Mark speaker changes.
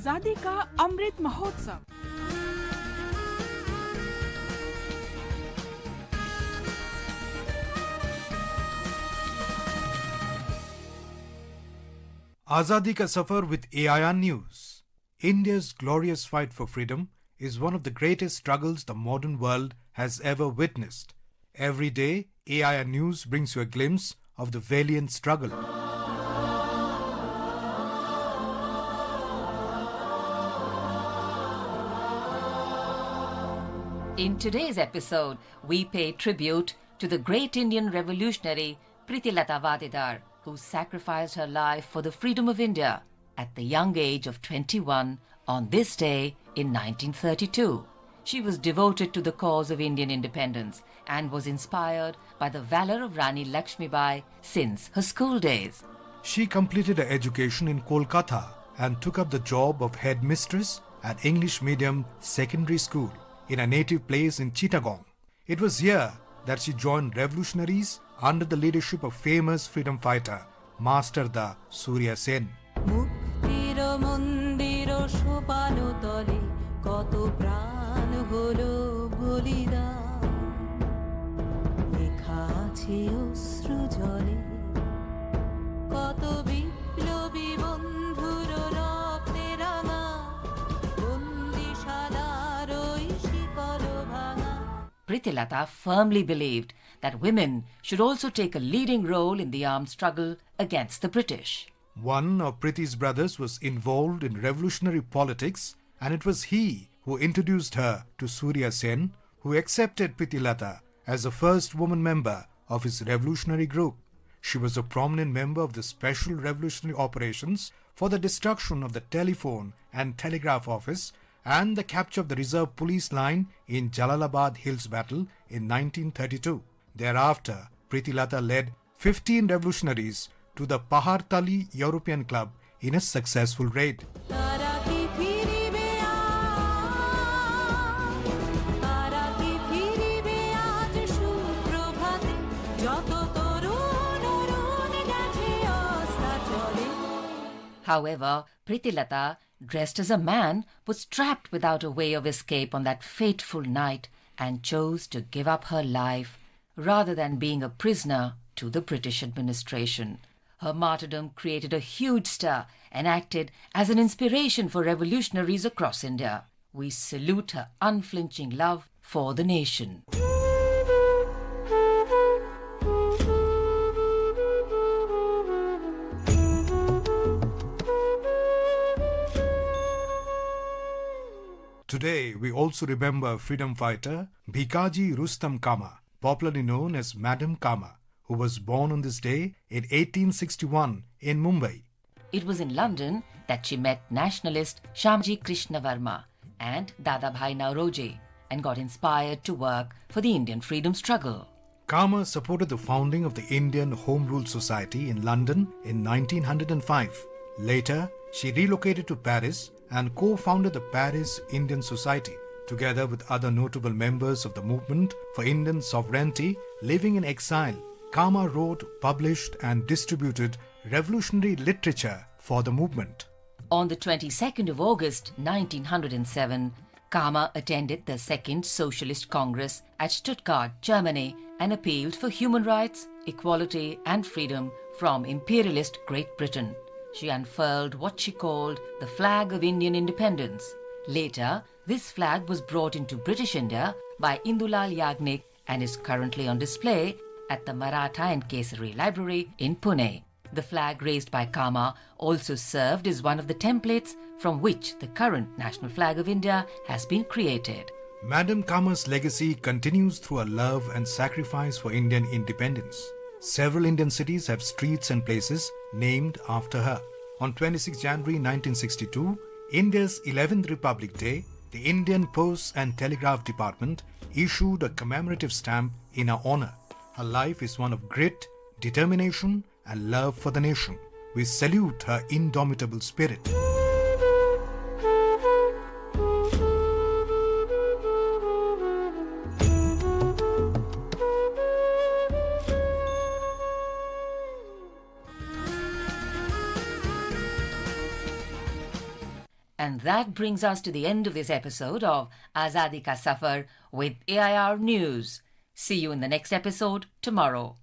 Speaker 1: आजादी का Amrit Mahotsav.
Speaker 2: Azadi Ka Safar with AIR News. India's glorious fight for freedom is one of the greatest struggles the modern world has ever witnessed. Every day, AIR News brings you a glimpse of the valiant struggle.
Speaker 3: In today's episode, we pay tribute to the great Indian revolutionary Pritilata Vadidar, who sacrificed her life for the freedom of India at the young age of 21 on this day in 1932. She was devoted to the cause of Indian independence and was inspired by the valor of Rani Lakshmibai since her school days.
Speaker 2: She completed her education in Kolkata and took up the job of headmistress at English medium secondary school in a native place in Chittagong. It was here that she joined revolutionaries under the leadership of famous freedom fighter Master Da Surya Sen.
Speaker 3: Pritilata firmly believed that women should also take a leading role in the armed struggle against the British.
Speaker 2: One of Priti's brothers was involved in revolutionary politics, and it was he who introduced her to Surya Sen, who accepted Pritilata as the first woman member of his revolutionary group. She was a prominent member of the Special Revolutionary Operations for the destruction of the telephone and telegraph office and the capture of the reserve police line in Jalalabad Hills Battle in 1932. Thereafter, Pritilata led 15 revolutionaries to the Pahartali European Club in a successful raid.
Speaker 3: However, Pritilata, dressed as a man, was trapped without a way of escape on that fateful night and chose to give up her life rather than being a prisoner to the British administration. Her martyrdom created a huge stir and acted as an inspiration for revolutionaries across India. We salute her unflinching love for the nation.
Speaker 2: Today, we also remember freedom fighter Bhikaji Rustam Kama, popularly known as Madam Kama, who was born on this day in 1861 in Mumbai.
Speaker 3: It was in London that she met nationalist Shyamji Krishna Varma and Dadabhai Nauroji and got inspired to work for the Indian freedom struggle.
Speaker 2: Kama supported the founding of the Indian Home Rule Society in London in 1905. Later, she relocated to Paris and co-founded the Paris Indian Society, together with other notable members of the movement for Indian sovereignty living in exile. Kama wrote, published and distributed revolutionary literature for the movement.
Speaker 3: On the 22nd of August 1907, Kama attended the Second Socialist Congress at Stuttgart, Germany, and appealed for human rights, equality and freedom from imperialist Great Britain. She unfurled what she called the flag of Indian independence. Later, this flag was brought into British India by Indulal Yagnik and is currently on display at the Maratha and Kesari Library in Pune. The flag raised by Kama also served as one of the templates from which the current national flag of India has been created.
Speaker 2: Madam Kama's legacy continues through her love and sacrifice for Indian independence. Several Indian cities have streets and places named after her. On 26 January 1962, India's 11th Republic Day, the Indian Post and Telegraph Department issued a commemorative stamp in her honor. Her life is one of grit, determination and love for the nation. We salute her indomitable spirit.
Speaker 3: And that brings us to the end of this episode of Azadi Ka Safar with AIR News. See you in the next episode tomorrow.